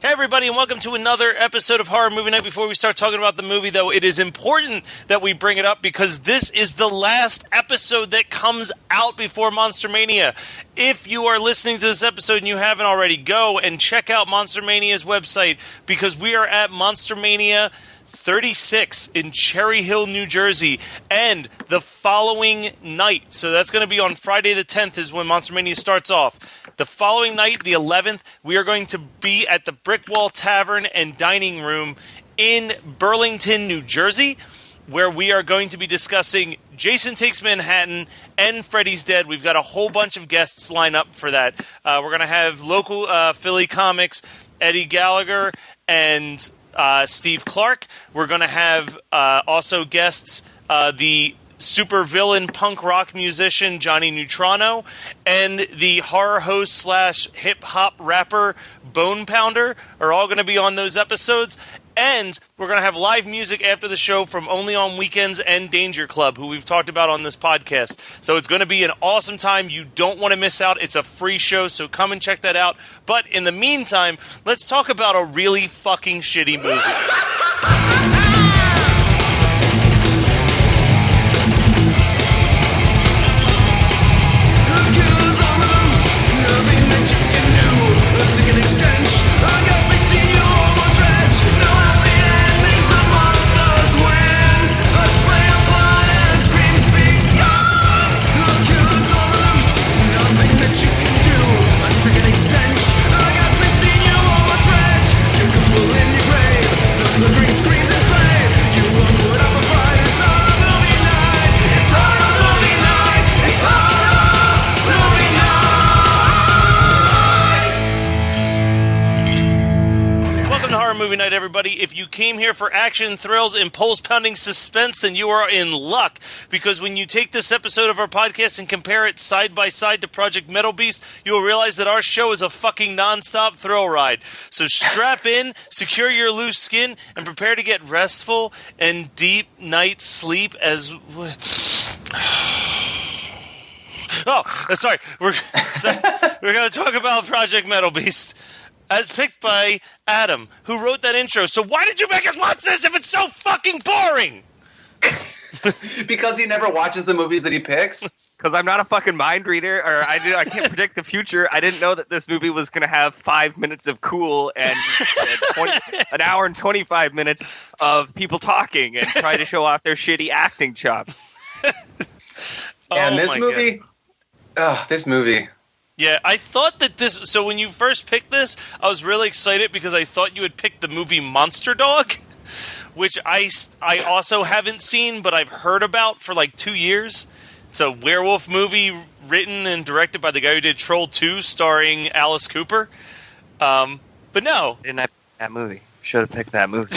Hey everybody, and welcome to another episode of Horror Movie Night. Before we start talking about the movie, though, it is important that we bring it up because this is the last episode that comes out before Monster Mania. If you are listening to this episode and you haven't already, go and check out Monster Mania's website because we are at Monster Mania 36 in Cherry Hill, New Jersey, and the following night, so that's going to be on Friday the 10th is when Monster Mania starts off. The following night, the 11th, we are going to be at the Brick Wall Tavern and Dining Room in Burlington, New Jersey, where we are going to be discussing Jason Takes Manhattan and Freddy's Dead. We've got a whole bunch of guests lined up for that. We're going to have local Philly comics, Eddie Gallagher and Steve Clark. We're going to have also guests, the super villain punk rock musician Johnny Neutrano, and the horror host / hip hop rapper Bone Pounder are all going to be on those episodes. And we're going to have live music after the show from Only on Weekends and Danger Club, who we've talked about on this podcast. So it's going to be an awesome time. You don't want to miss out. It's a free show, so come and check that out. But in the meantime, let's talk about a really fucking shitty movie. Movie night, everybody. If you came here for action, thrills, and pulse-pounding suspense, then you are in luck. Because when you take this episode of our podcast and compare it side by side to Project Metalbeast, you will realize that our show is a fucking non-stop thrill ride. So strap in, secure your loose skin, and prepare to get restful and deep night sleep as... sorry. We're going to talk about Project Metalbeast. As picked by Adam, who wrote that intro. So why did you make us watch this if it's so fucking boring? Because he never watches the movies that he picks? Because I'm not a fucking mind reader, or I can't predict the future. I didn't know that this movie was going to have 5 minutes of cool and an hour and 25 minutes of people talking and trying to show off their shitty acting chops. And this movie... Yeah, I thought that this... So when you first picked this, I was really excited because I thought you had picked the movie Monster Dog, which I also haven't seen, but I've heard about for like 2 years. It's a werewolf movie written and directed by the guy who did Troll 2, starring Alice Cooper. But no. Didn't I pick that movie? Should have picked that movie.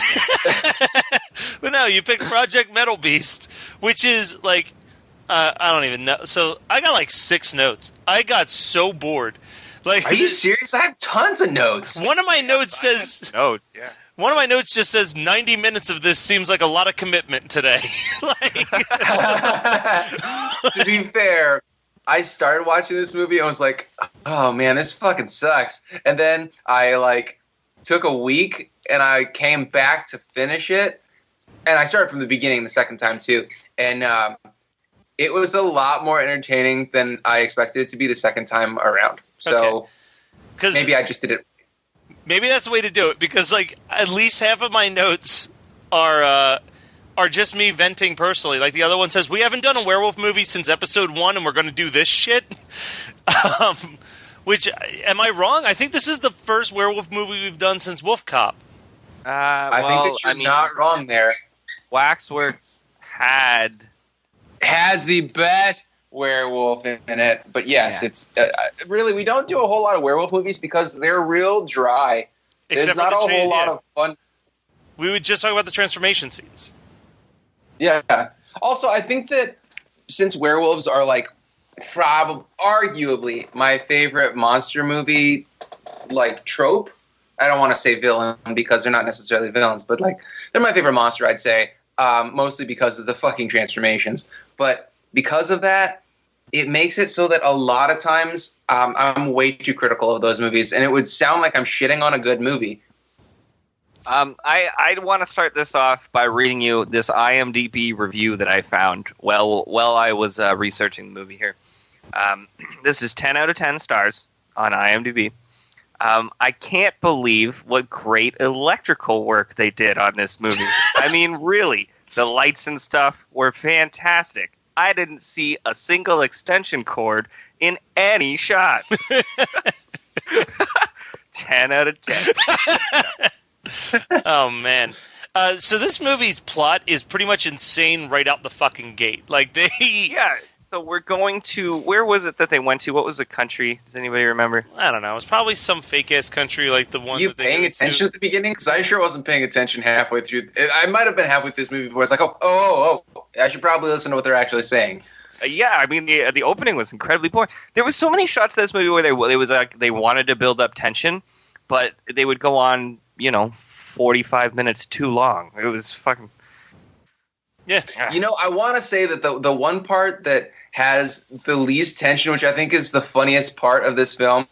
But no, you picked Project Metalbeast, which is like... I don't even know. So I got like 6 notes. I got so bored. Like, are you serious? I have tons of notes. One of my notes says... Notes, yeah. One of my notes just says 90 minutes of this seems like a lot of commitment today. To be fair, I started watching this movie and was like, oh man, this fucking sucks. And then I took a week and I came back to finish it. And I started from the beginning the second time too. And it was a lot more entertaining than I expected it to be the second time around. So maybe I just did it. Maybe that's the way to do it, because at least half of my notes are just me venting personally. Like the other one says, we haven't done a werewolf movie since episode 1 and we're going to do this shit. Which, am I wrong? I think this is the first werewolf movie we've done since Wolf Cop. I think that you're not wrong there. Waxworks has the best werewolf in it, but yes, it's really, we don't do a whole lot of werewolf movies because they're real dry. There's not a whole lot of fun. We would just talk about the transformation scenes. Yeah. Also, I think that since werewolves are arguably my favorite monster movie trope, I don't want to say villain because they're not necessarily villains, but they're my favorite monster, I'd say, mostly because of the fucking transformations. But because of that, it makes it so that a lot of times I'm way too critical of those movies, and it would sound like I'm shitting on a good movie. I want to start this off by reading you this IMDb review that I found while I was researching the movie here. This is 10 out of 10 stars on IMDb. I can't believe what great electrical work they did on this movie. I mean, really, the lights and stuff were fantastic. I didn't see a single extension cord in any shots. 10 out of 10. Oh, man. So this movie's plot is pretty much insane right out the fucking gate. Like, they... Yeah, so we're going to... Where was it that they went to? What was the country? Does anybody remember? I don't know. It's probably some fake-ass country like the one you that they... paying attention at the beginning? Because I sure wasn't paying attention halfway through. I might have been halfway through this movie before. It's like, oh, I should probably listen to what they're actually saying. Yeah, I mean, the opening was incredibly boring. There was so many shots of this movie where they wanted to build up tension, but they would go on, 45 minutes too long. It was fucking... Yeah. I want to say that the one part that has the least tension, which I think is the funniest part of this film,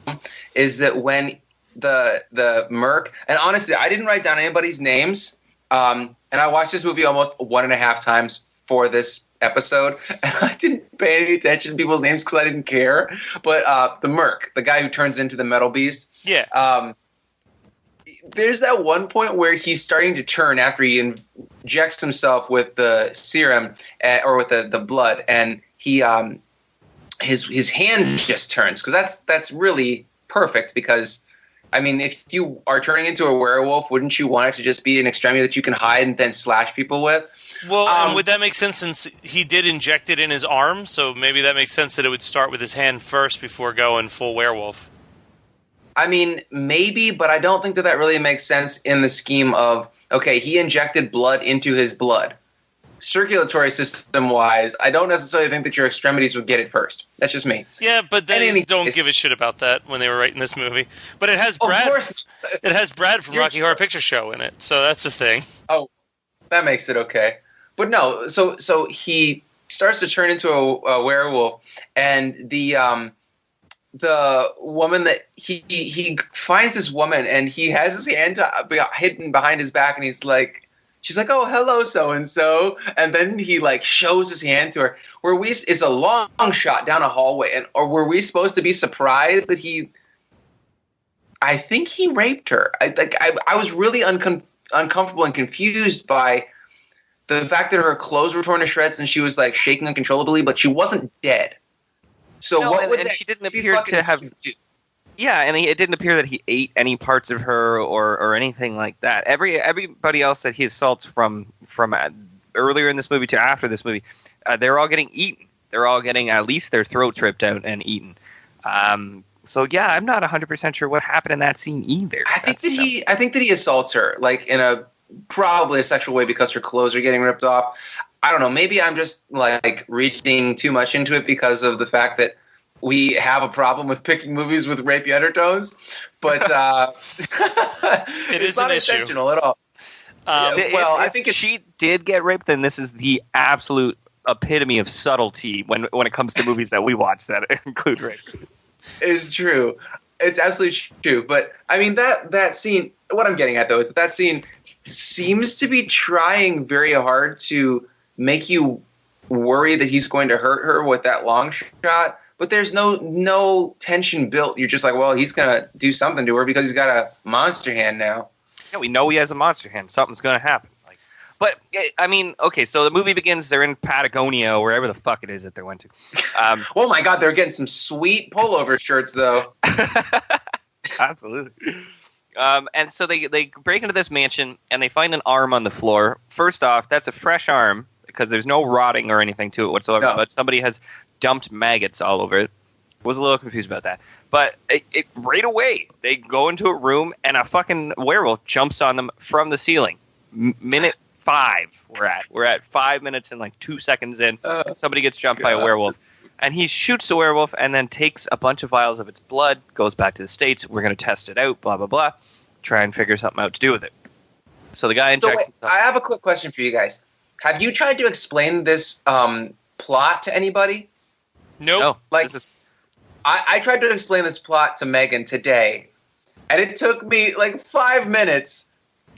is that when the merc... And honestly, I didn't write down anybody's names, and I watched this movie almost 1.5 times for this episode, and I didn't pay any attention to people's names because I didn't care. But the merc, the guy who turns into the Metalbeast... Yeah. There's that one point where he's starting to turn after he injects himself with the serum or with the blood, and he his hand just turns, because that's really perfect. Because I mean, if you are turning into a werewolf, wouldn't you want it to just be an extremity that you can hide and then slash people with? Well, and would that make sense since he did inject it in his arm? So maybe that makes sense that it would start with his hand first before going full werewolf. I mean, maybe, but I don't think that really makes sense in the scheme of, okay, he injected blood into his blood. Circulatory system-wise, I don't necessarily think that your extremities would get it first. That's just me. Yeah, but they don't give a shit about that when they were writing this movie. But it has Brad. Of course. It has Brad from Rocky Horror Picture Show in it, so that's the thing. Oh, that makes it okay. But no, so he starts to turn into a werewolf, and the woman that he finds this woman, and he has his hand hidden behind his back, and she's like, oh, hello, so-and-so. And then he shows his hand to her. It's a long shot down a hallway. Or were we supposed to be surprised that I think he raped her. I was really uncomfortable and confused by the fact that her clothes were torn to shreds and she was shaking uncontrollably, but she wasn't dead. So no, what would and that she didn't appear to have... Yeah, and it didn't appear that he ate any parts of her or anything like that. Everybody else that he assaults from earlier in this movie to after this movie, they're all getting eaten. They're all getting at least their throats ripped out and eaten. So yeah, I'm not 100% sure what happened in that scene either. I think that he assaults her in a probably a sexual way because her clothes are getting ripped off. I don't know. Maybe I'm just reading too much into it because of the fact that we have a problem with picking movies with rapey undertones, but it is not an issue. Intentional at all. I think if she did get raped, then this is the absolute epitome of subtlety when it comes to movies that we watch that include rape. It's true. It's absolutely true. But I mean that scene. What I'm getting at though is that scene seems to be trying very hard to make you worry that he's going to hurt her with that long shot. But there's no tension built. You're just well, he's going to do something to her because he's got a monster hand now. Yeah, we know he has a monster hand. Something's going to happen. But, I mean, okay, so the movie begins. They're in Patagonia or wherever the fuck it is that they went to. Oh, my God, they're getting some sweet pullover shirts, though. Absolutely. And so they break into this mansion, and they find an arm on the floor. First off, that's a fresh arm because there's no rotting or anything to it whatsoever. No. But somebody has dumped maggots all over it. Was a little confused about that. But it right away, they go into a room, and a fucking werewolf jumps on them from the ceiling. Minute 5 we're at 5 minutes and 2 seconds in. Somebody gets jumped by a werewolf. And he shoots the werewolf and then takes a bunch of vials of its blood, goes back to the States. We're going to test it out, blah, blah, blah. Try and figure something out to do with it. So the guy injects himself. I have a quick question for you guys. Have you tried to explain this plot to anybody? Nope. No. I tried to explain this plot to Megan today, and it took me 5 minutes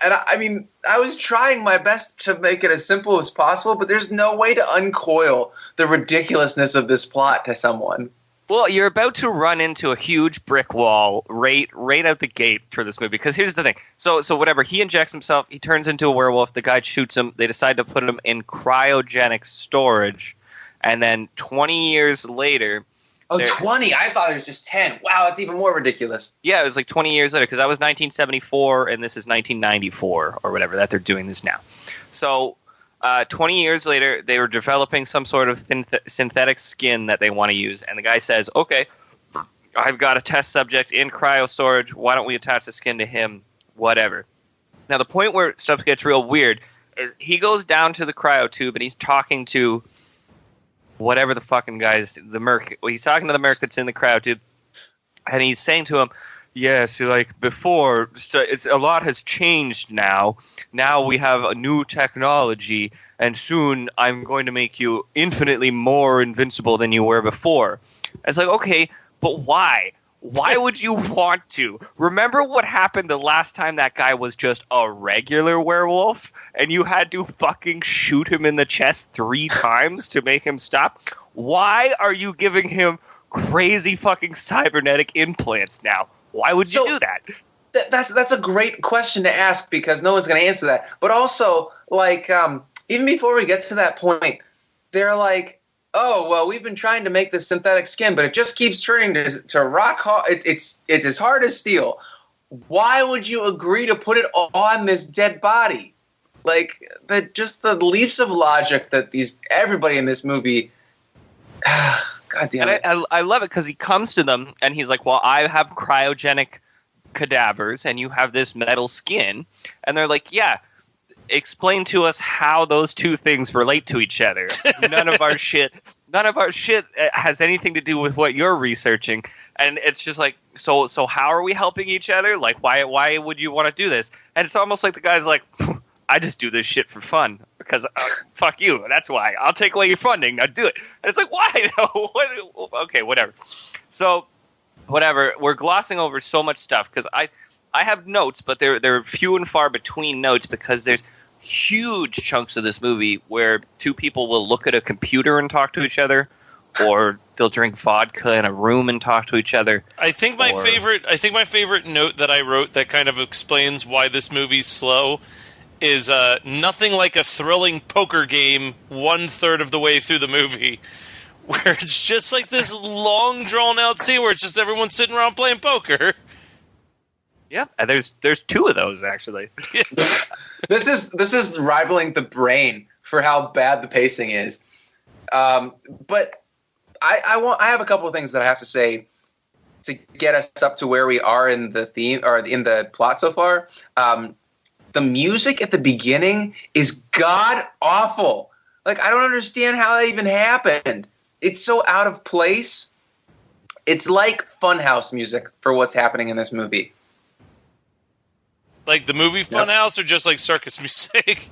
And I mean, I was trying my best to make it as simple as possible, but there's no way to uncoil the ridiculousness of this plot to someone. Well, you're about to run into a huge brick wall right out the gate for this movie. Because here's the thing. So whatever, he injects himself, he turns into a werewolf, the guy shoots him, they decide to put him in cryogenic storage, and then 20 years later... Oh, 20? I thought it was just 10. Wow, that's even more ridiculous. Yeah, it was like 20 years later, because that was 1974, and this is 1994, or whatever, that they're doing this now. So... 20 years later, they were developing some sort of synthetic skin that they want to use. And the guy says, okay, I've got a test subject in cryo storage. Why don't we attach the skin to him? Whatever. Now, the point where stuff gets real weird is he goes down to the cryo tube and he's talking to whatever the fucking guy is, the merc. He's talking to the merc that's in the cryo tube. And he's saying to him, yes, like before, it's a lot has changed now. Now we have a new technology, and soon I'm going to make you infinitely more invincible than you were before. It's like, okay, but why? Why would you want to? Remember what happened the last time that guy was just a regular werewolf, and you had to fucking shoot him in the chest 3 times to make him stop? Why are you giving him crazy fucking cybernetic implants now? Why would you do that? That's a great question to ask because no one's going to answer that. But also, like, even before we get to that point, they're like, oh, well, we've been trying to make this synthetic skin, but it just keeps turning to rock hard. It's as hard as steel. Why would you agree to put it on this dead body? Like, just the leaps of logic that everybody in this movie... God damn it. And I love it because he comes to them and he's like, well, I have cryogenic cadavers and you have this metal skin. And they're like, yeah, explain to us how those two things relate to each other. None of our shit has anything to do with what you're researching. And it's just like, so how are we helping each other? Like, why would you want to do this? And it's almost like the guy's like, I just do this shit for fun because fuck you. That's why. I'll take away your funding. Now do it. And it's like, why? No. Okay, whatever. So, whatever. We're glossing over so much stuff because I have notes, but they're few and far between notes because there's huge chunks of this movie where two people will look at a computer and talk to each other, or they'll drink vodka in a room and talk to each other. I think my favorite note that I wrote that kind of explains why this movie's slow is nothing like a thrilling poker game 1/3 of the way through the movie, where it's just like this long, drawn-out scene where it's just everyone sitting around playing poker. Yeah, and there's 2 of those, actually. This is rivaling The Brain for how bad the pacing is. But I have a couple of things that I have to say to get us up to where we are in the theme or in the plot so far. The music at the beginning is god awful. Like, I don't understand how that even happened. It's so out of place. It's like Funhouse music for what's happening in this movie. Like the movie Funhouse, or just like circus music?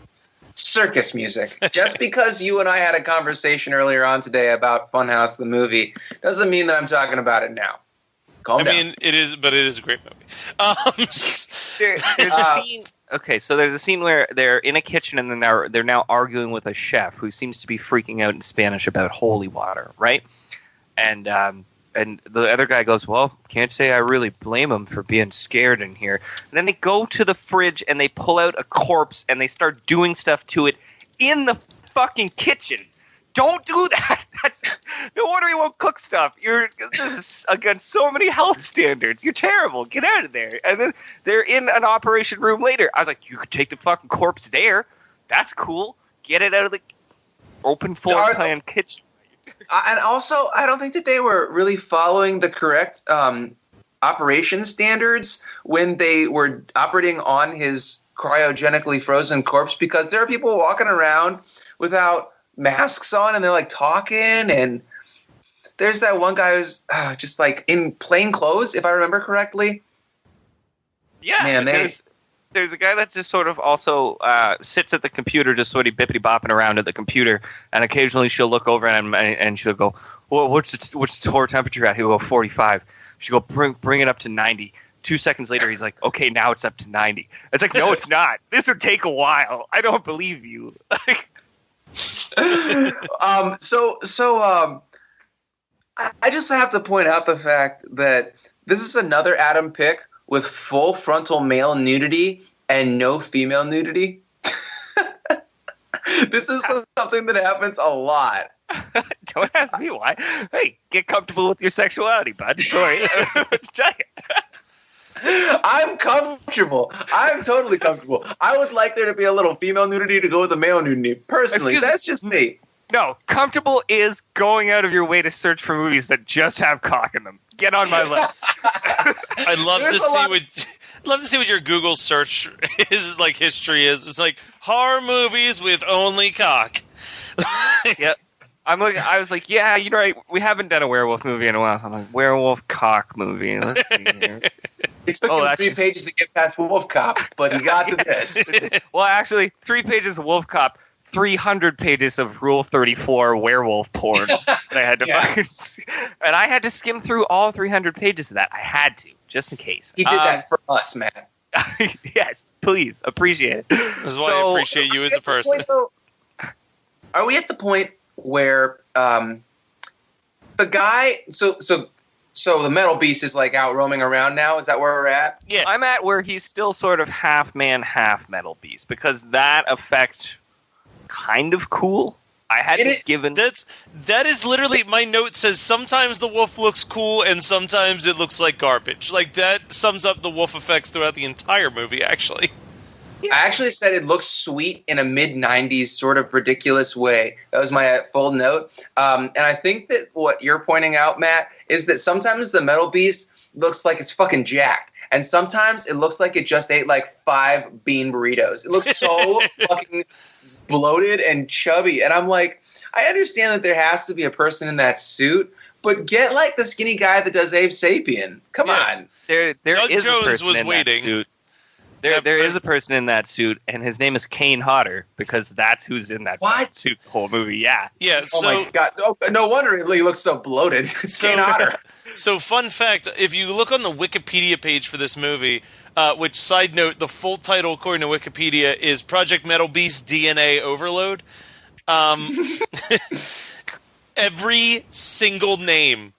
Circus music. Just because you and I had a conversation earlier on today about Funhouse, the movie, doesn't mean that I'm talking about it now. Calm down. I mean, it is a great movie. There's a scene. Okay, so there's a scene where they're in a kitchen and then they're now arguing with a chef who seems to be freaking out in Spanish about holy water, right? And the other guy goes, well, can't say I really blame him for being scared in here. And then they go to the fridge and they pull out a corpse and they start doing stuff to it in the fucking kitchen. Don't do that. That's no wonder you won't cook stuff. This is against so many health standards. You're terrible. Get out of there. And then they're in an operation room later. I was like, you could take the fucking corpse there. That's cool. Get it out of the open floor plan kitchen. And also, I don't think that they were really following the correct operation standards when they were operating on his cryogenically frozen corpse, because there are people walking around without masks on and they're like talking, and there's that one guy who's just like in plain clothes, if I remember correctly. Yeah, man, there's a guy that just sort of also sits at the computer, just sort of bippity bopping around at the computer, and occasionally she'll look over at him and she'll go, well, what's the core temperature at? He'll go 45. She'll go, bring it up to 90. 2 seconds later, he's like, okay, now it's up to 90. It's like, no, it's not. This would take a while. I don't believe you. I just have to point out the fact that this is another Adam pick with full frontal male nudity and no female nudity. This is something that happens a lot. Don't ask me why. Hey, get comfortable with your sexuality, bud. Sorry. I'm comfortable. I'm totally comfortable. I would like there to be a little female nudity to go with the male nudity. Personally, that's just me. No, comfortable is going out of your way to search for movies that just have cock in them. Get on my list. I'd love to see what your Google search is like. History is. It's like horror movies with only cock. Yep. I was like, yeah, you're right. We haven't done a werewolf movie in a while. So I'm like, werewolf cock movie. Let's see here. It took him 3 pages to get past Wolf Cop, but he got to this. Well, actually, 3 pages of Wolf Cop, 300 pages of Rule 34 werewolf porn that I had to fucking... And I had to skim through all 300 pages of that. I had to, just in case. He did that for us, man. Yes, please. Appreciate it. This is why I appreciate you as a person. Are we at the point where the guy... So the Metalbeast is like out roaming around now? Is that where we're at? Yeah. I'm at where he's still sort of half man, half Metalbeast, because that effect kind of cool. I hadn't given... That is literally... My note says sometimes the wolf looks cool and sometimes it looks like garbage. Like, that sums up the wolf effects throughout the entire movie, actually. Yeah. I actually said it looks sweet in a mid-90s sort of ridiculous way. That was my full note. And I think that what you're pointing out, Matt, is that sometimes the Metalbeast looks like it's fucking jacked. And sometimes it looks like it just ate like 5 bean burritos. It looks so fucking bloated and chubby. And I'm like, I understand that there has to be a person in that suit, but get like the skinny guy that does Abe Sapien. Come on. There Doug is Jones a person was in waiting. That suit. There is a person in that suit, and his name is Kane Hodder, because that's who's in that suit the whole movie. Yeah. Yeah. Oh my God! No wonder he looks so bloated. Kane Hodder. So, fun fact: if you look on the Wikipedia page for this movie, which, side note, the full title according to Wikipedia is Project Metalbeast DNA Overload. Every single name,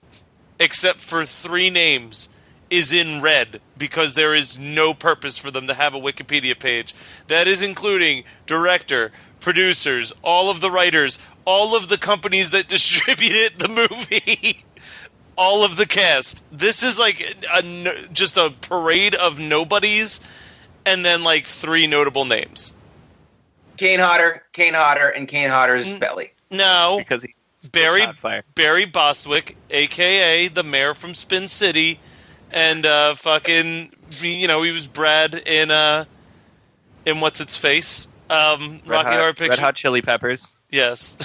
except for 3 names, is in red because there is no purpose for them to have a Wikipedia page. That is including director, producers, all of the writers, all of the companies that distributed the movie, all of the cast. This is like just a parade of nobodies, and then like 3 notable names. Kane Hodder, and Kane Hodder's belly. No. Because he's Barry Bostwick, a.k.a. the mayor from Spin City, and fucking, he was Brad in What's Its Face? Rocky Horror Picture. Red Hot Chili Peppers. Yes.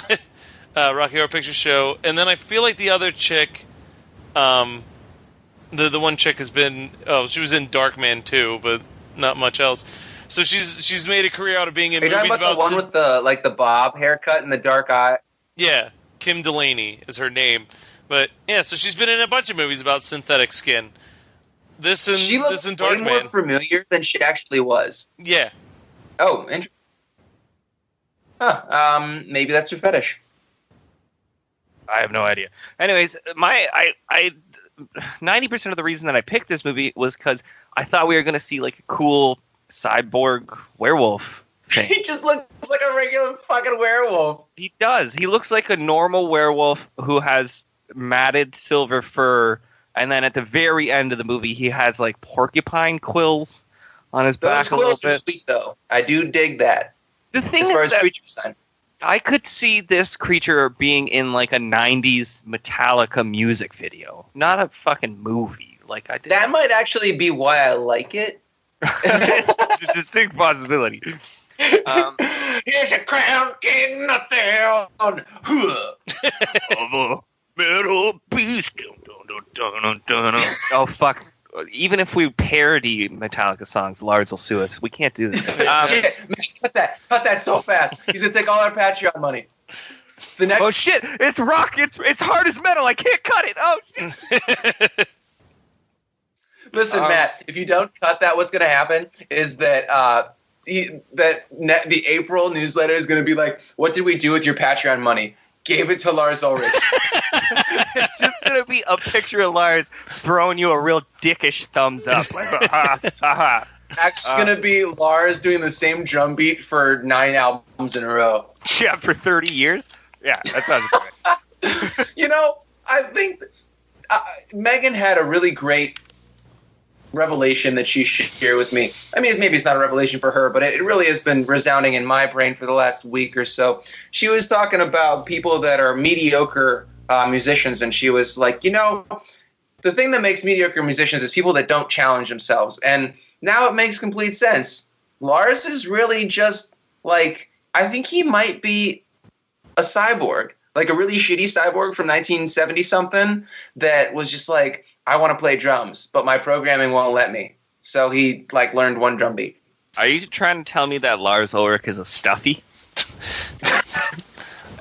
Rocky Horror Picture Show. And then I feel like the other chick, the one chick has been, she was in Darkman too, but not much else. So she's made a career out of being in movies about... Are you talking about the one with the bob haircut and the dark eye? Yeah, Kim Delaney is her name. But yeah, so she's been in a bunch of movies about synthetic skin. She looks way Darkman. more familiar than she actually was. Yeah. Oh, interesting. Huh. Maybe that's her fetish. I have no idea. Anyways, 90% of the reason that I picked this movie was because I thought we were going to see like a cool cyborg werewolf thing. He just looks like a regular fucking werewolf. He does. He looks like a normal werewolf who has matted silver fur, and then at the very end of the movie, he has like porcupine quills on his back a little bit. Those quills are sweet, though. I do dig that. The thing as far is as creature design, I could see this creature being in like a '90s Metallica music video, not a fucking movie. Like I did. That might actually be why I like it. It's a distinct possibility. Here's a crown king of the metal beast. Oh fuck! Even if we parody Metallica songs, Lars will sue us. We can't do this. Shit, cut that so fast. He's gonna take all our Patreon money. Oh shit! It's rock. It's hard as metal. I can't cut it. Oh shit. Listen, Matt, if you don't cut that, what's going to happen is that the April newsletter is going to be like, what did we do with your Patreon money? Gave it to Lars Ulrich. It's just going to be a picture of Lars throwing you a real dickish thumbs up. Like, ha, ha, ha. Actually, it's going to be Lars doing the same drum beat for 9 albums in a row. Yeah, for 30 years? Yeah, that sounds great. You know, I think Megan had a really great revelation that she shared with me. I mean, maybe it's not a revelation for her, but it really has been resounding in my brain for the last week or so. She was talking about people that are mediocre musicians, and she was like, you know, the thing that makes mediocre musicians is people that don't challenge themselves. And now it makes complete sense. Lars is really just like, I think he might be a cyborg, like a really shitty cyborg from 1970 something that was just like, I want to play drums, but my programming won't let me. So he like learned one drum beat. Are you trying to tell me that Lars Ulrich is a stuffy?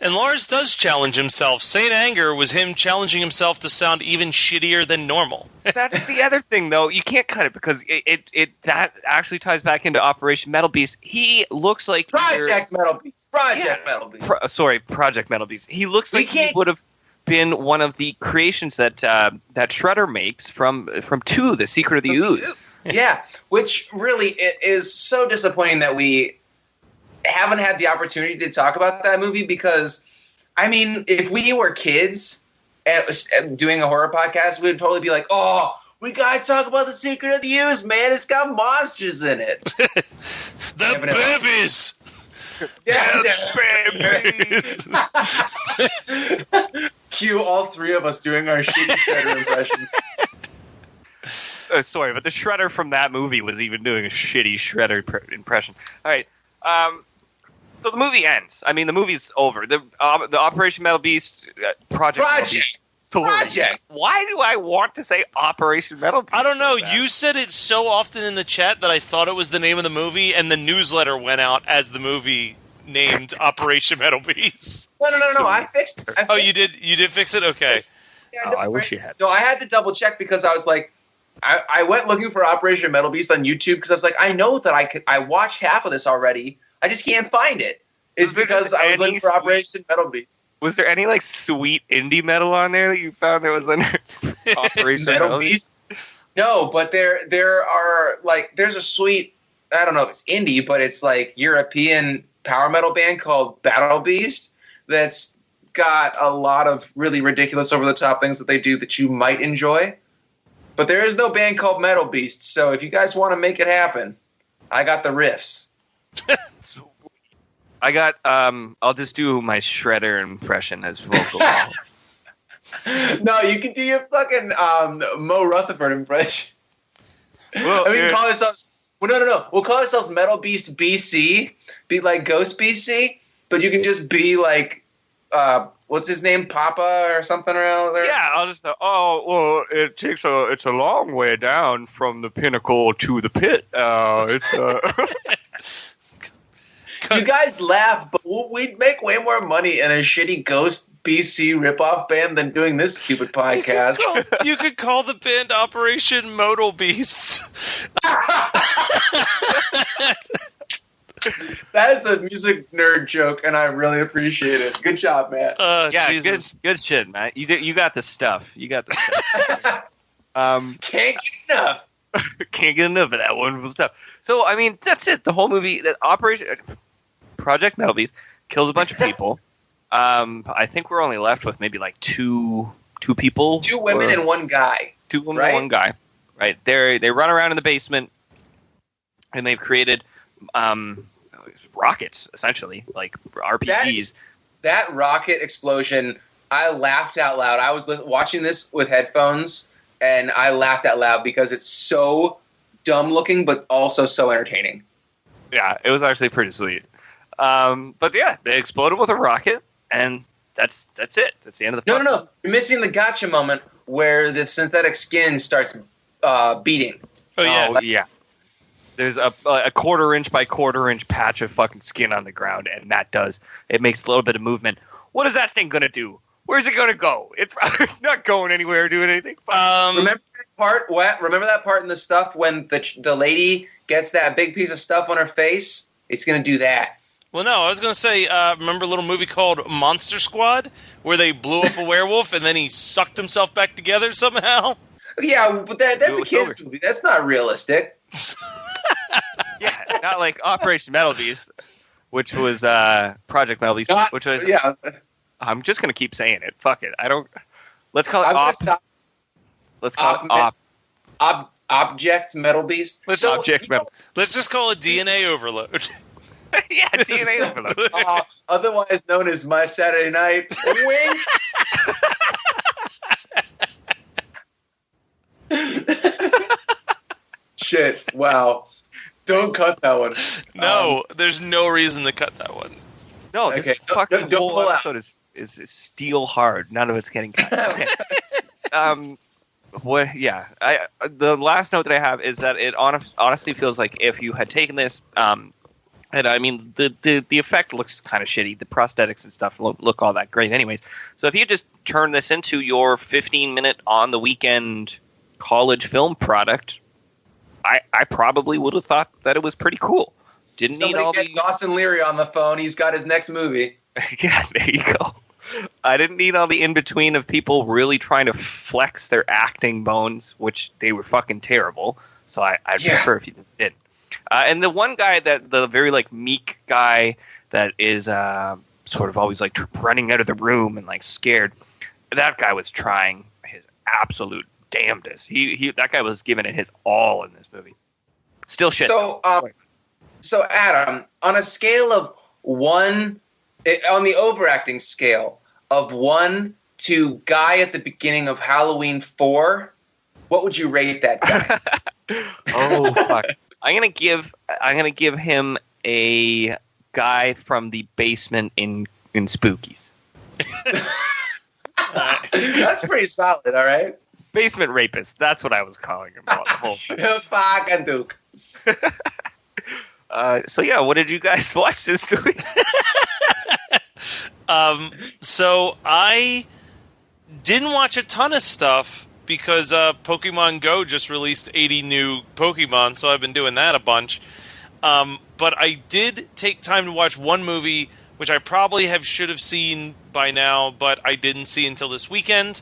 And Lars does challenge himself. Saint Anger was him challenging himself to sound even shittier than normal. That's the other thing, though. You can't cut it because that actually ties back into Operation Metalbeast. He looks like Project Metalbeast. Project Metalbeast. Project Metalbeast. He looks like he would have been one of the creations that Shredder makes from 2, The Secret of the Ooze. Yeah, which really is so disappointing that we haven't had the opportunity to talk about that movie because, I mean, if we were kids doing a horror podcast, we'd totally be like, oh, we got to talk about The Secret of the Ooze, man. It's got monsters in it. The babies! Yeah, babies! Cue all 3 of us doing our shitty Shredder impressions. Sorry, but the Shredder from that movie was even doing a shitty Shredder impression. All right. So the movie ends. I mean, the movie's over. The Operation Metalbeast Project. Project. Why do I want to say Operation Metalbeast? I don't know. You said it so often in the chat that I thought it was the name of the movie, and the newsletter went out as the movie named Operation Metalbeast. No. I fixed it. Oh, you did? You did fix it? Okay. Yeah, I wish you had. No, I had to double check because I was like, I went looking for Operation Metalbeast on YouTube because I was like, I know that I watched half of this already. I just can't find it. It's because I was looking for Operation Metalbeast. Was there any like sweet indie metal on there that you found that was under Operation Metalbeast? No, but there are like there's a sweet, I don't know if it's indie, but it's like European power metal band called Battle Beast that's got a lot of really ridiculous over the top things that they do that you might enjoy. But there is no band called Metal Beast, so if you guys want to make it happen, I got the riffs. I got, I'll just do my Shredder impression as vocal. No, you can do your fucking Mo Rutherford impression. Well, we can call ourselves, no. We'll call ourselves Metal Beast BC, be like Ghost BC, but you can just be like, what's his name, Papa or something around there? Yeah, I'll just, it's a long way down from the pinnacle to the pit. You guys laugh, but we'd make way more money in a shitty Ghost BC ripoff band than doing this stupid podcast. You could call the band Operation Metalbeast. That is a music nerd joke, and I really appreciate it. Good job, Matt. Yeah, Jesus. good shit, Matt. You got the stuff. Can't get enough. Can't get enough of that wonderful stuff. So, I mean, that's it. The whole movie, Project Metalbeast kills a bunch of people. I think we're only left with maybe like two people. 2 women and 1 guy. 2 women and 1 guy. Right. They run around in the basement, and they've created rockets, essentially, like RPGs. That rocket explosion, I laughed out loud. I was watching this with headphones, and I laughed out loud because it's so dumb looking, but also so entertaining. Yeah, it was actually pretty sweet. But yeah, they exploded with a rocket, and that's it. That's the end of the plot. No. You're missing the gotcha moment where the synthetic skin starts beating. Oh, yeah. There's a 1/4 inch by 1/4 inch patch of fucking skin on the ground, and it makes a little bit of movement. What is that thing gonna do? Where's it gonna go? It's not going anywhere or doing anything. Remember that part? What? Remember that part in the stuff when the lady gets that big piece of stuff on her face? It's gonna do that. Well, no, I was going to say, remember a little movie called Monster Squad, where they blew up a werewolf and then he sucked himself back together somehow? Yeah, but that's a kid's movie. That's not realistic. Yeah, not like Operation Metalbeast, which was Project Metalbeast, which was... Yeah. I'm just going to keep saying it. Fuck it. I don't... Let's call it Let's call it Object Metalbeast. Let's just call it DNA Overload. Yeah, DNA Overload. Otherwise known as My Saturday Night. Wink. Shit. Wow. Don't cut that one. Um, There's no reason to cut that one. No, Okay. this fucking Don't whole pull out. episode is steel hard. None of it's getting cut. Okay. Yeah. The last note that I have is that it honestly feels like if you had taken this, and I mean the effect looks kind of shitty. The prosthetics and stuff look all that great, anyways. So if you just turn this into your 15-minute on the weekend college film product, I probably would have thought that it was pretty cool. Didn't need all get Dawson Leary on the phone. He's got his next movie. Yeah, there you go. I didn't need all the in-between of people really trying to flex their acting bones, which they were fucking terrible. So I'd prefer if you didn't. And the one guy the very like meek guy that is sort of always like running out of the room and like scared, that guy was trying his absolute damnedest. That guy was giving it his all in this movie. Still shit. So Adam, on a scale of 1, on the overacting scale of 1 to guy at the beginning of Halloween 4, what would you rate that guy? Oh fuck! I'm gonna give him a guy from the basement in Spookies. That's pretty solid. All right. Basement rapist. That's what I was calling him. The whole thing. Fucking Duke. So yeah, what did you guys watch this week? So I didn't watch a ton of stuff because Pokemon Go just released 80 new Pokemon, so I've been doing that a bunch. But I did take time to watch one movie, which I probably should have seen by now, but I didn't see until this weekend.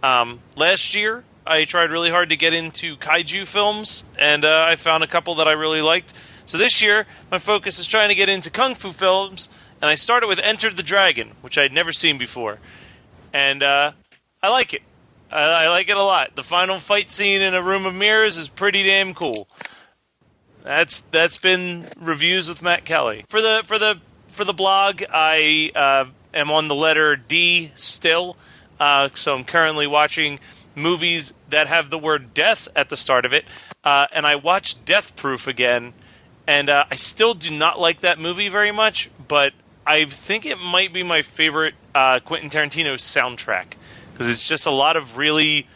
Last year, I tried really hard to get into kaiju films, and I found a couple that I really liked. So this year, my focus is trying to get into kung fu films, and I started with Enter the Dragon, which I'd never seen before. And I like it. I like it a lot. The final fight scene in a room of mirrors is pretty damn cool. That's been reviews with Matt Kelly. For the blog, I am on the letter D still. So I'm currently watching movies that have the word death at the start of it. And I watched Death Proof again. And I still do not like that movie very much, but I think it might be my favorite Quentin Tarantino soundtrack. Because it's just a lot of really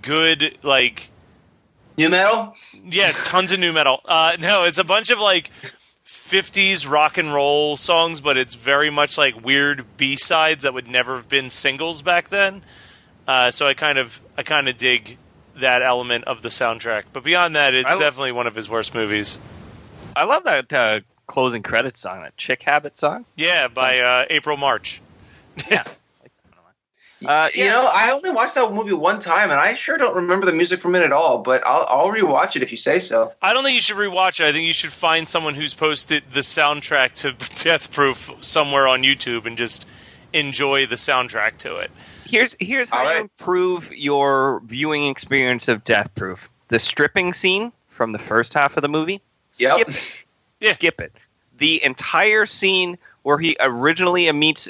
good, like... New metal? Yeah, tons of new metal. No, it's a bunch of, like, 50s rock and roll songs, but it's very much like weird B-sides that would never have been singles back then. So I kind of dig that element of the soundtrack. But beyond that, it's definitely one of his worst movies. I love that closing credits song, that Chick Habit song. Yeah, by April March. Yeah. I only watched that movie one time, and I sure don't remember the music from it at all, but I'll rewatch it if you say so. I don't think you should rewatch it. I think you should find someone who's posted the soundtrack to Death Proof somewhere on YouTube and just enjoy the soundtrack to it. Here's how you improve your viewing experience of Death Proof. The stripping scene from the first half of the movie, skip it. Yeah. Skip it. The entire scene where he originally meets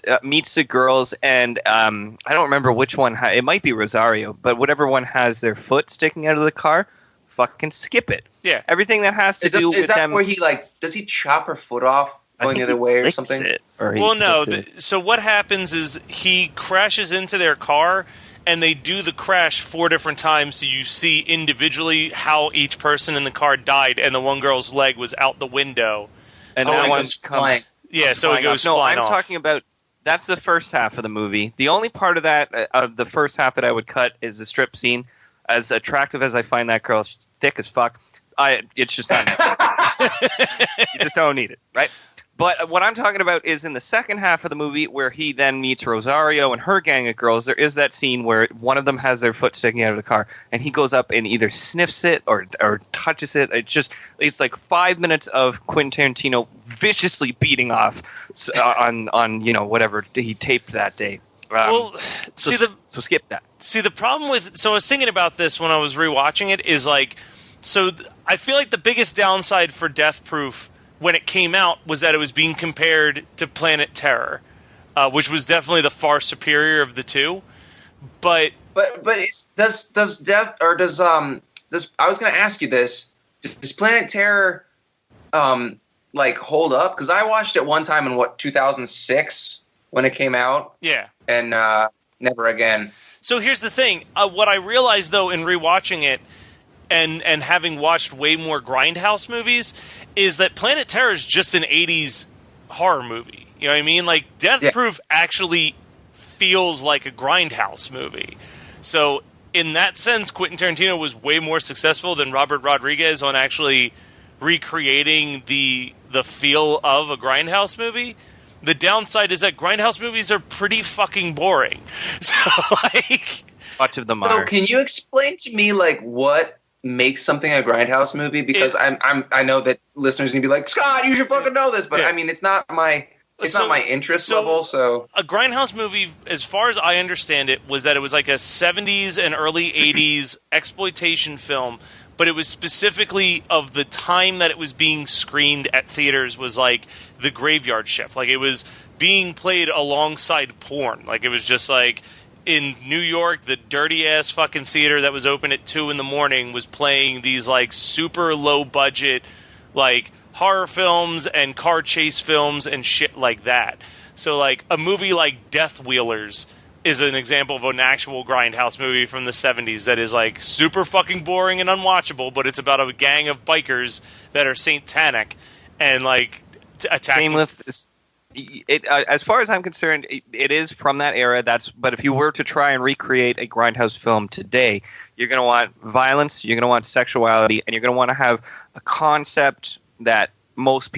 the girls, and I don't remember which one. It might be Rosario, but whatever one has their foot sticking out of the car, fucking skip it. Yeah. Everything that has to do with them. Is that where he, does he chop her foot off going the other way or something? Well, no. So what happens is he crashes into their car, and they do the crash 4 different times, so you see individually how each person in the car died, and the one girl's leg was out the window. And so that it one goes comes... Yeah, so it goes No, flying I'm off. talking about That's the first half of the movie. The only part of that, of the first half that I would cut is the strip scene. As attractive as I find that girl, she's thick as fuck. It's just not. You just don't need it, right? But what I'm talking about is in the second half of the movie where he then meets Rosario and her gang of girls. There is that scene where one of them has their foot sticking out of the car, and he goes up and either sniffs it or touches it. It's like 5 minutes of Quentin Tarantino viciously beating off on whatever he taped that day. So skip that. See, the problem with... So I was thinking about this when I was rewatching it is like... I feel like the biggest downside for Death Proof when it came out was that it was being compared to Planet Terror, which was definitely the far superior of the two. But does Death... Or does... I was going to ask you this. Does Planet Terror hold up? Because I watched it one time in 2006 when it came out. Yeah. And never again. So here's the thing. What I realized, though, in rewatching it and having watched way more Grindhouse movies is that Planet Terror is just an 80s horror movie. You know what I mean? Like, Death Proof actually feels like a Grindhouse movie. So in that sense, Quentin Tarantino was way more successful than Robert Rodriguez on actually recreating the feel of a Grindhouse movie. The downside is that Grindhouse movies are pretty fucking boring. So, much of them are. So, can you explain to me, what makes something a Grindhouse movie? Because I know that listeners are gonna be like, Scott, you should fucking know this, but I mean, it's not my interest level. So, a Grindhouse movie, as far as I understand it, was that it was like a 70s and early 80s exploitation film. But it was specifically of the time that it was being screened at theaters was like the graveyard shift. Like it was being played alongside porn. Like it was just like in New York, the dirty ass fucking theater that was open at 2 a.m. was playing these like super low budget like horror films and car chase films and shit like that. So like a movie like Death Wheelers is an example of an actual Grindhouse movie from the 70s that is like super fucking boring and unwatchable, but it's about a gang of bikers that are satanic and like attacking. Same with this. As far as I'm concerned, it is from that era. But if you were to try and recreate a Grindhouse film today, you're going to want violence, you're going to want sexuality, and you're going to want to have a concept that most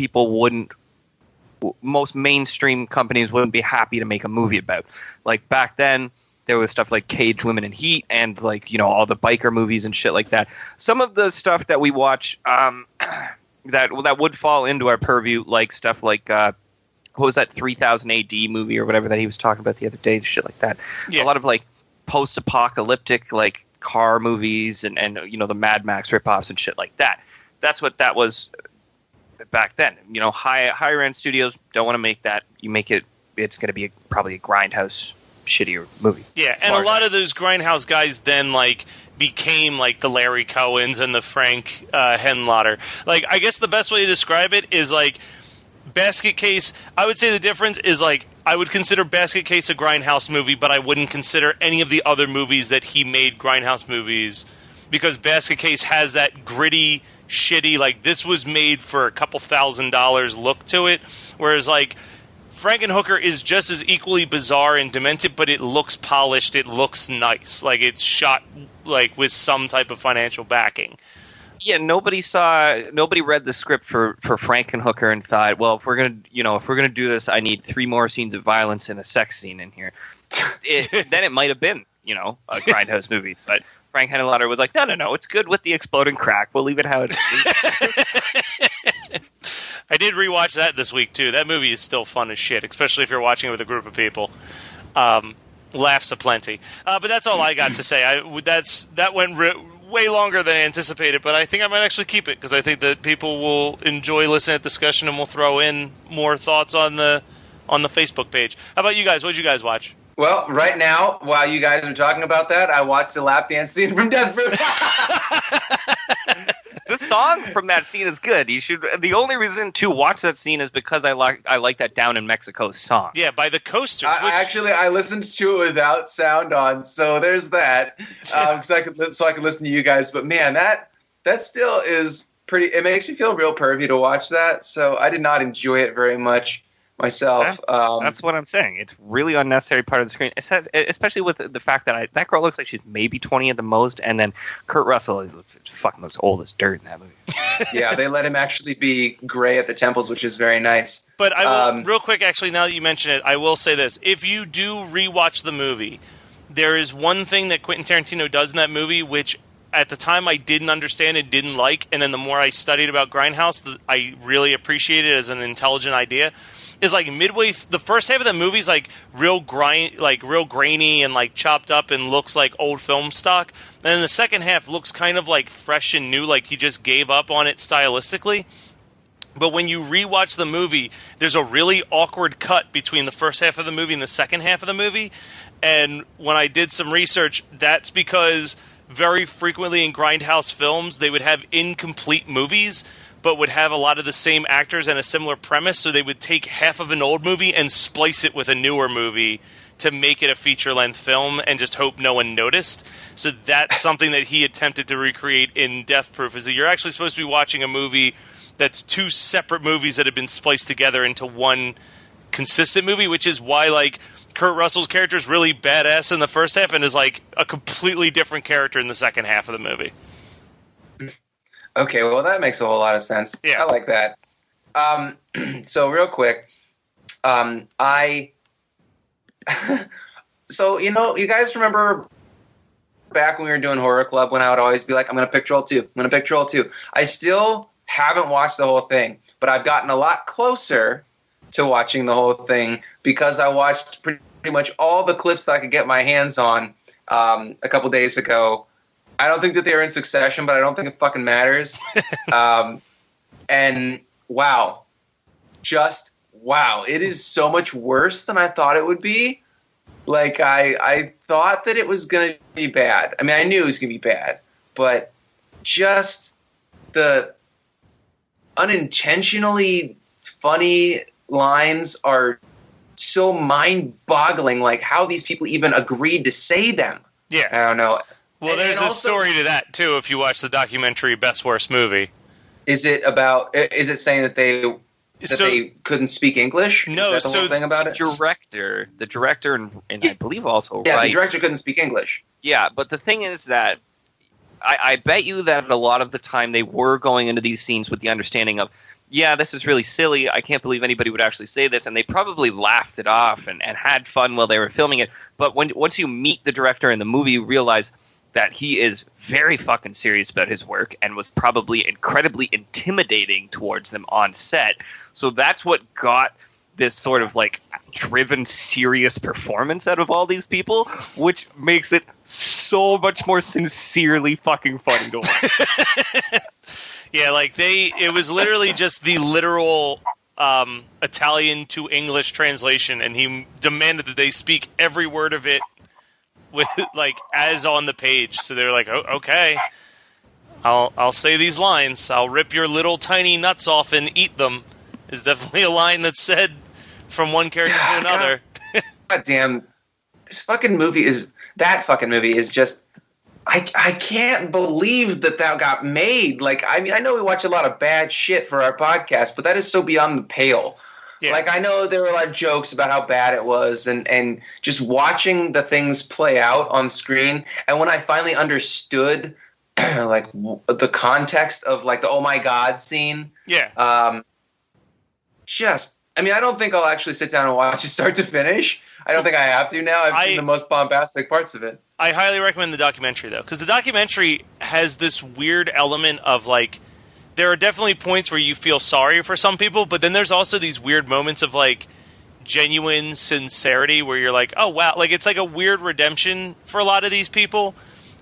mainstream companies wouldn't be happy to make a movie about. Like back then, there was stuff like Caged Women in Heat and all the biker movies and shit like that. Some of the stuff that we watch that would fall into our purview, like stuff like what was that 3000 AD movie or whatever that he was talking about the other day, shit like that. Yeah. A lot of like post-apocalyptic like car movies and the Mad Max ripoffs and shit like that. That's what that was back then. Higher end studios don't want to make that. You make it, it's going to be probably a Grindhouse shittier movie. Yeah, and a lot of those Grindhouse guys then like became like the Larry Cohens and the Frank Henlotter. Like, I guess the best way to describe it is like Basket Case. I would say the difference is like I would consider Basket Case a Grindhouse movie, but I wouldn't consider any of the other movies that he made Grindhouse movies, because Basket Case has that gritty, shitty, like this was made for a couple $1,000 look to it, whereas like Frankenhooker is just as equally bizarre and demented, but it looks polished, it looks nice, like it's shot like with some type of financial backing. Yeah, nobody read the script for Frankenhooker and thought, well, if we're gonna do this, I need 3 more scenes of violence and a sex scene in here. Then it might have been, a Grindhouse movie, but Frank Henlotter was like, no, it's good with the exploding crack. We'll leave it how it is. I did rewatch that this week, too. That movie is still fun as shit, especially if you're watching it with a group of people. Laughs aplenty. But that's all I got to say. That went way longer than I anticipated, but I think I might actually keep it, because I think that people will enjoy listening to the discussion, and we'll throw in more thoughts on the Facebook page. How about you guys? What did you guys watch? Well, right now, while you guys are talking about that, I watched the lap dance scene from Death Proof. The song from that scene is good. You should. The only reason to watch that scene is because I like that Down in Mexico song. Yeah, by the Coasters. I listened to it without sound on, so there's that. So I could listen to you guys. But man, that still is pretty. It makes me feel real pervy to watch that. So I did not enjoy it very much. myself. That's what I'm saying. It's really unnecessary part of the screen, especially with the fact that that girl looks like she's maybe 20 at the most, and then Kurt Russell fucking looks old as dirt in that movie. Yeah, they let him actually be gray at the temples, which is very nice. But I will, real quick, actually, now that you mention it, I will say this. If you do rewatch the movie, there is one thing that Quentin Tarantino does in that movie, which at the time I didn't understand and didn't like, and then the more I studied about Grindhouse, I really appreciated it as an intelligent idea. Is like midway, the first half of the movie is like real grainy and like chopped up and looks like old film stock. And then the second half looks kind of like fresh and new, like he just gave up on it stylistically. But when you rewatch the movie, there's a really awkward cut between the first half of the movie and the second half of the movie. And when I did some research, that's because very frequently in Grindhouse films, they would have incomplete movies, but would have a lot of the same actors and a similar premise. So they would take half of an old movie and splice it with a newer movie to make it a feature-length film and just hope no one noticed. So that's something that he attempted to recreate in Death Proof, is that you're actually supposed to be watching a movie that's two separate movies that have been spliced together into one consistent movie, which is why, like, Kurt Russell's character is really badass in the first half and is, like, a completely different character in the second half of the movie. Okay, well, that makes a whole lot of sense. Yeah. I like that. So real quick, so, you guys remember back when we were doing Horror Club when I would always be like, I'm going to pick Troll 2. I'm going to pick Troll 2. I still haven't watched the whole thing, but I've gotten a lot closer to watching the whole thing because I watched pretty much all the clips that I could get my hands on a couple days ago. I don't think that they were in succession, but I don't think it fucking matters. And wow, just wow. It is so much worse than I thought it would be. Like, I thought that it was going to be bad. I mean, I knew it was going to be bad, but just the unintentionally funny lines are so mind-boggling, like how these people even agreed to say them. Yeah. I don't know. Well, there's a story to that, too, if you watch the documentary Best Worst Movie. Is it saying that they couldn't speak English? No, is that the whole thing about it? The director, and I believe also the director couldn't speak English. Yeah, but the thing is that I bet you that a lot of the time they were going into these scenes with the understanding of, yeah, this is really silly. I can't believe anybody would actually say this. And they probably laughed it off and had fun while they were filming it. But once you meet the director in the movie, you realize that he is very fucking serious about his work and was probably incredibly intimidating towards them on set. So that's what got this sort of like driven, serious performance out of all these people, which makes it so much more sincerely fucking funny to watch. Yeah, like it was literally just the literal Italian to English translation, and he demanded that they speak every word of it with like as on the page. So they're like, oh, okay, I'll say these lines. I'll rip your little tiny nuts off and eat them. Is definitely a line that's said from one character to another. God damn, that fucking movie is just. I can't believe that got made. Like, I mean, I know we watch a lot of bad shit for our podcast, but that is so beyond the pale. Yeah. Like, I know there were a lot of jokes about how bad it was, and just watching the things play out on screen. And when I finally understood, like, the context of, like, the oh my god scene. Yeah. I mean, I don't think I'll actually sit down and watch it start to finish. I don't think I have to now. I've seen the most bombastic parts of it. I highly recommend the documentary, though, because the documentary has this weird element of, like, there are definitely points where you feel sorry for some people, but then there's also these weird moments of, like, genuine sincerity where you're like, oh, wow. Like, it's like a weird redemption for a lot of these people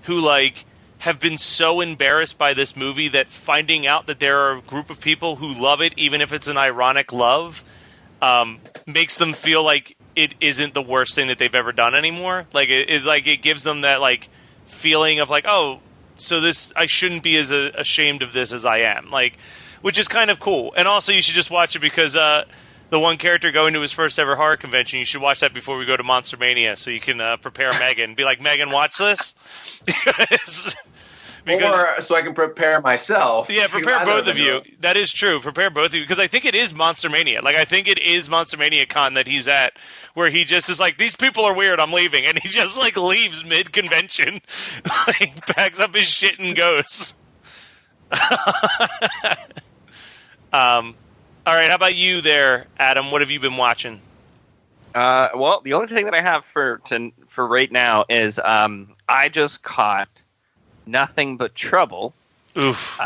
who, like, have been so embarrassed by this movie that finding out that there are a group of people who love it, even if it's an ironic love, makes them feel like it isn't the worst thing that they've ever done anymore. Like it gives them that like feeling of like, oh, so this I shouldn't be as ashamed of this as I am. Like, which is kind of cool. And also, you should just watch it because the one character going to his first ever horror convention. You should watch that before we go to Monster Mania, so you can prepare Megan. Be like, Megan, watch this Or so I can prepare myself. Yeah, prepare both of you. That is true. Prepare both of you. Because I think it is Monster Mania. Like, I think it is Monster Mania Con that he's at, where he just is like, these people are weird, I'm leaving. And he just, like, leaves mid-convention. Like, packs up his shit and goes. All right, how about you there, Adam? What have you been watching? Well, the only thing that I have for right now is I just caught Nothing But Trouble. Oof.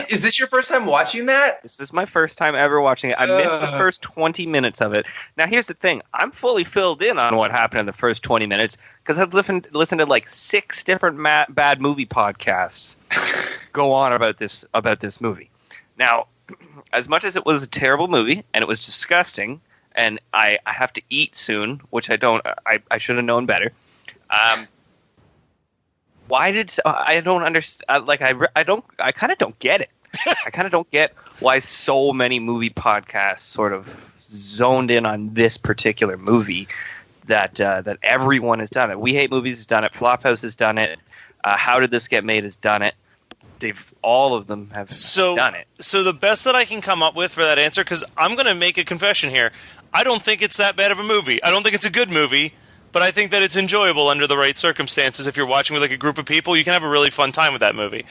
Is this your first time watching that? This is my first time ever watching it. I missed the first 20 minutes of it. Now, here's the thing. I'm fully filled in on what happened in the first 20 minutes because I've listened to like 6 different bad movie podcasts go on about this movie. Now, as much as it was a terrible movie and it was disgusting, and I have to eat soon, which I don't. I should have known better. Why did I don't understand? Like I kind of don't get it. I kind of don't get why so many movie podcasts sort of zoned in on this particular movie that everyone has done it. We Hate Movies has done it. Flophouse has done it. How Did This Get Made has done it. All of them have done it. So the best that I can come up with for that answer, because I'm going to make a confession here. I don't think it's that bad of a movie. I don't think it's a good movie. But I think that it's enjoyable under the right circumstances. If you're watching with like a group of people, you can have a really fun time with that movie.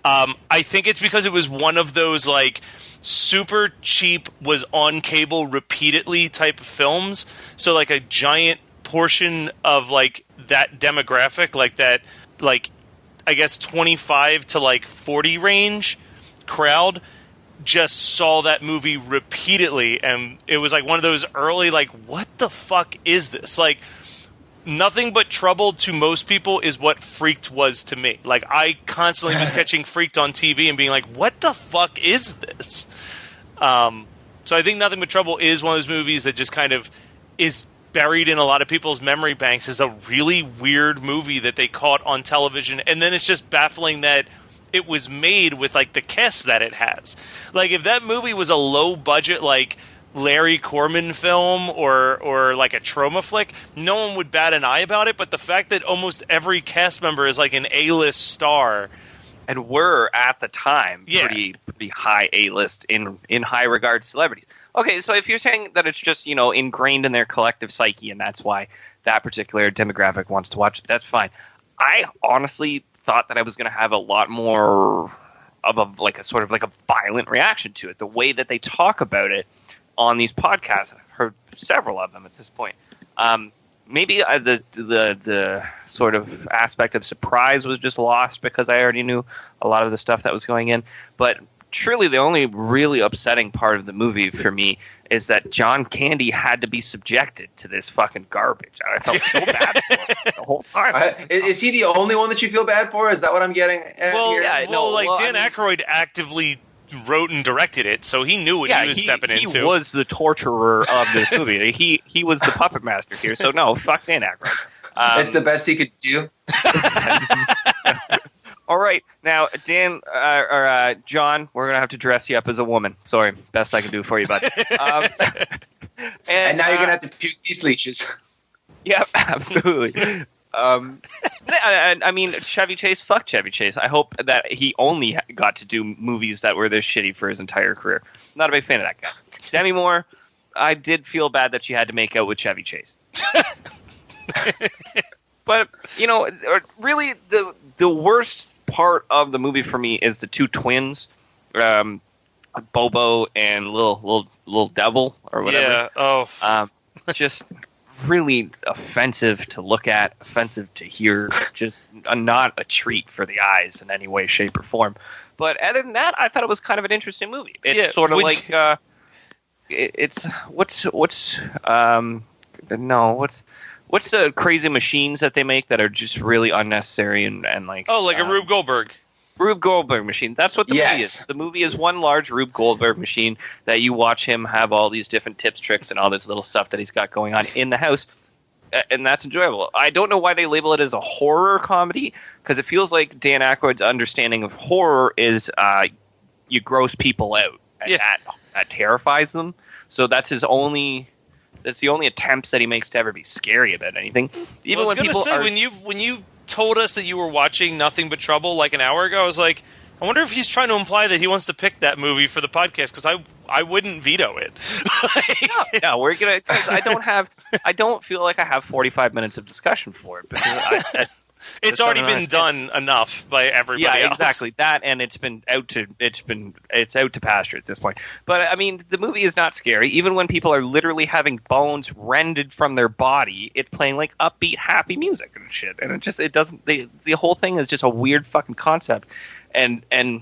I think it's because it was one of those like super cheap, was on cable repeatedly type of films. So like a giant portion of like that demographic, like that, like I guess 25 to like 40 range crowd just saw that movie repeatedly. And it was like one of those early like, what the fuck is this? Like, Nothing But Trouble to most people is what Freaked was to me. Like, I constantly was catching Freaked on TV and being like, what the fuck is this? So I think Nothing But Trouble is one of those movies that just kind of is buried in a lot of people's memory banks as a really weird movie that they caught on television. And then it's just baffling that it was made with, like, the cast that it has. Like, if that movie was a low-budget, like, Larry Corman film or like a trauma flick, no one would bat an eye about it. But the fact that almost every cast member is like an A-list star, and were at the time pretty high A-list in high regard celebrities. Okay, so if you're saying that it's just ingrained in their collective psyche, and that's why that particular demographic wants to watch it, that's fine. I honestly thought that I was going to have a lot more of a sort of like a violent reaction to it. The way that they talk about it on these podcasts, I've heard several of them at this point. Maybe the sort of aspect of surprise was just lost because I already knew a lot of the stuff that was going in. But truly, the only really upsetting part of the movie for me is that John Candy had to be subjected to this fucking garbage. I felt so bad for him the whole time. Is he the only one that you feel bad for? Is that what I'm getting at here? Dan Aykroyd actively wrote and directed it, so he knew what he was stepping into. He was the torturer of this movie. He was the puppet master here, so no, fuck Dan Aykroyd. It's the best he could do. All right, now, Dan, John, we're going to have to dress you up as a woman. Sorry, best I can do for you, bud. And now you're going to have to puke these leashes. Yep, absolutely. I mean, Chevy Chase, fuck Chevy Chase. I hope that he only got to do movies that were this shitty for his entire career. Not a big fan of that guy. Demi Moore, I did feel bad that she had to make out with Chevy Chase. But, really the worst part of the movie for me is the two twins, Bobo and little Devil or whatever. Yeah. Oh. Just really offensive to look at, offensive to hear, just not a treat for the eyes in any way, shape, or form. But other than that, I thought it was kind of an interesting movie. It's sort of like what's the crazy machines that they make that are just really unnecessary and like a Rube Goldberg. Rube Goldberg machine. That's what the movie is. The movie is one large Rube Goldberg machine that you watch him have all these different tips, tricks, and all this little stuff that he's got going on in the house. And that's enjoyable. I don't know why they label it as a horror comedy, because it feels like Dan Aykroyd's understanding of horror is you gross people out. And that terrifies them. So that's the only attempts that he makes to ever be scary about anything. Even when people when you told us that you were watching Nothing But Trouble like an hour ago, I was like, I wonder if he's trying to imply that he wants to pick that movie for the podcast, because I wouldn't veto it. No, we're gonna. Cause I don't feel like I have 45 minutes of discussion for it because it's already been done enough by everybody else. Yeah, exactly that, and it's out to pasture at this point. But I mean, the movie is not scary. Even when people are literally having bones rended from their body, it's playing like upbeat, happy music and shit. And it doesn't. The whole thing is just a weird fucking concept. And I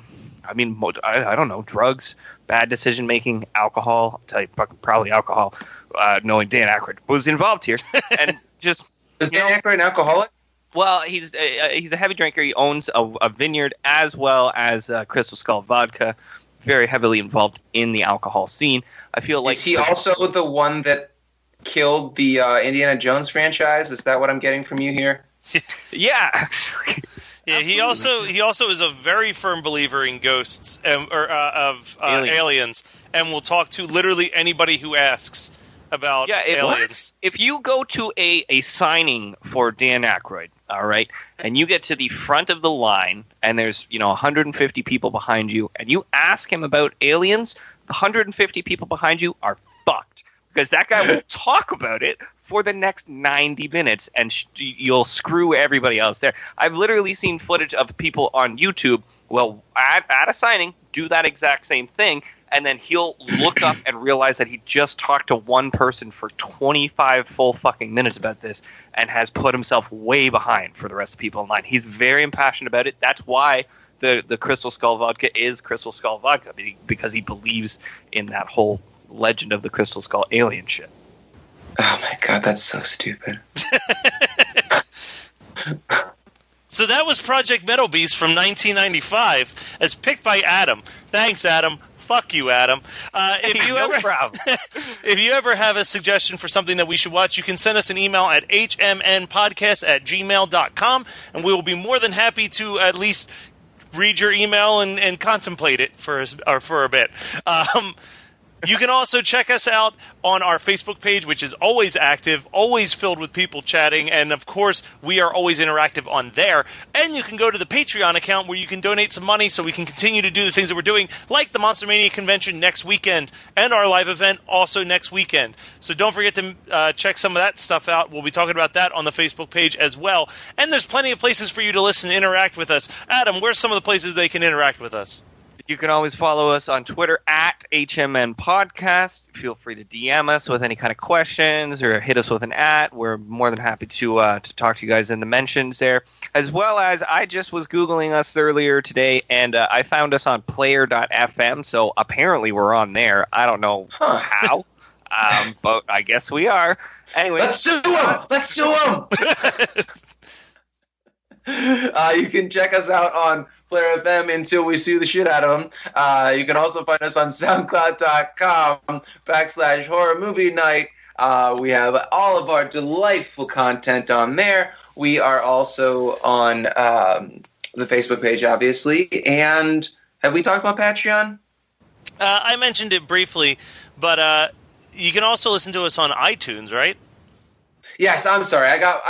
mean, I don't know, drugs, bad decision making, alcohol. I'll tell you, fucking probably alcohol. Knowing Dan Aykroyd was involved here, and just is Dan Aykroyd an alcoholic? Well, he's a heavy drinker. He owns a vineyard as well as Crystal Skull Vodka. Very heavily involved in the alcohol scene. I feel like is he also the one that killed the Indiana Jones franchise? Is that what I'm getting from you here? Yeah. Yeah, he also is a very firm believer in ghosts of aliens, and will talk to literally anybody who asks about aliens. If you go to a signing for Dan Aykroyd, all right, and you get to the front of the line, and there's 150 people behind you, and you ask him about aliens, the 150 people behind you are fucked, because that guy will talk about it for the next 90 minutes, and you'll screw everybody else there. I've literally seen footage of people on YouTube, at a signing, do that exact same thing, and then he'll look up and realize that he just talked to one person for 25 full fucking minutes about this, and has put himself way behind for the rest of the people in line. He's very impassioned about it. That's why the Crystal Skull Vodka is Crystal Skull Vodka, because he believes in that whole legend of the Crystal Skull alien shit. Oh my god, that's so stupid. So that was Project Metalbeast from 1995, as picked by Adam. Thanks, Adam. Fuck you, Adam. If you ever have a suggestion for something that we should watch, you can send us an email at hmnpodcast@gmail.com, and we will be more than happy to at least read your email and contemplate it for a bit. You can also check us out on our Facebook page, which is always active, always filled with people chatting, and of course, we are always interactive on there. And you can go to the Patreon account where you can donate some money so we can continue to do the things that we're doing, like the Monster Mania convention next weekend, and our live event also next weekend. So don't forget to check some of that stuff out. We'll be talking about that on the Facebook page as well. And there's plenty of places for you to listen and interact with us. Adam, where's some of the places they can interact with us? You can always follow us on Twitter at HMN Podcast. Feel free to DM us with any kind of questions or hit us with an @. We're more than happy to talk to you guys in the mentions there. As well as I just was Googling us earlier today, and I found us on player.fm, so apparently we're on there. I don't know how, but I guess we are. Anyway, let's sue them! You can check us out on Player FM until we sue the shit out of them. You can also find us on SoundCloud.com/horror movie night. We have all of our delightful content on there. We are also on the Facebook page, obviously. And have we talked about Patreon? I mentioned it briefly, but you can also listen to us on iTunes, right? Yes, I'm sorry. I got.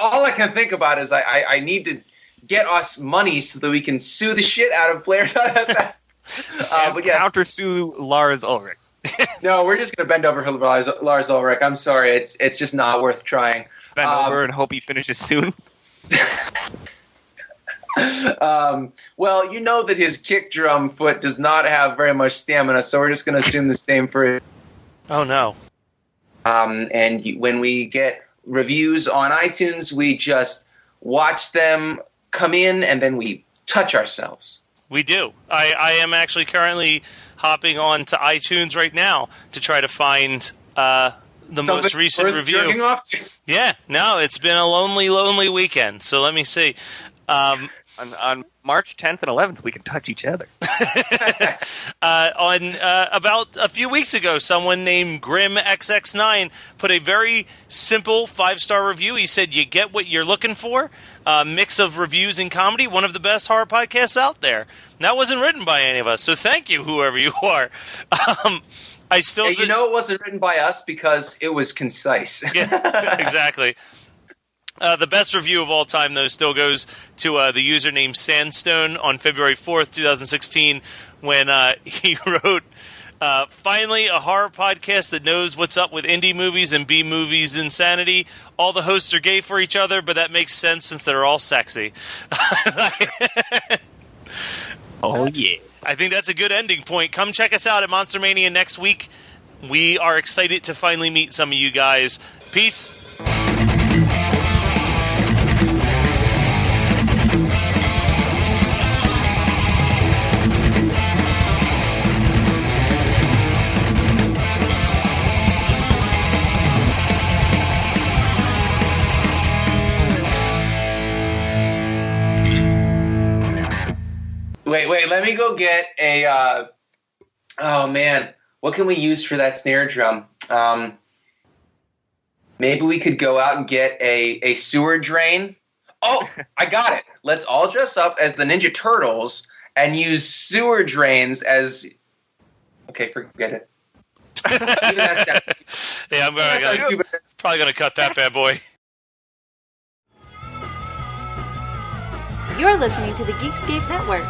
All I can think about is I need to get us money so that we can sue the shit out of Player.fm. But yes, counter sue Lars Ulrich. No, we're just gonna bend over for Lars Ulrich. I'm sorry, it's just not worth trying. Bend over and hope he finishes soon. Well, you know that his kick drum foot does not have very much stamina, so we're just gonna assume the same for. Oh no. And when we get reviews on iTunes, we just watch them come in, and then we touch ourselves. We do. I am actually currently hopping on to iTunes right now to try to find the most recent review. Jerking off to? Yeah, no, it's been a lonely, lonely weekend. So let me see. On March 10th and 11th, we can touch each other. About a few weeks ago, someone named GrimXX9 put a very simple 5-star review. He said, "You get what you're looking for. Mix of reviews and comedy. One of the best horror podcasts out there." And that wasn't written by any of us, so thank you, whoever you are. I still, it wasn't written by us because it was concise. Yeah, exactly. The best review of all time, though, still goes to the username Sandstone on February 4th, 2016, when he wrote, finally, a horror podcast that knows what's up with indie movies and B-movies insanity. All the hosts are gay for each other, but that makes sense since they're all sexy. Oh, yeah. I think that's a good ending point. Come check us out at Monster Mania next week. We are excited to finally meet some of you guys. Peace. Wait, let me go get a, oh man, what can we use for that snare drum? Maybe we could go out and get a sewer drain. Oh, I got it. Let's all dress up as the Ninja Turtles and use sewer drains as, okay, forget it. Yeah, I'm probably going to cut that bad boy. You're listening to the Geekscape Network.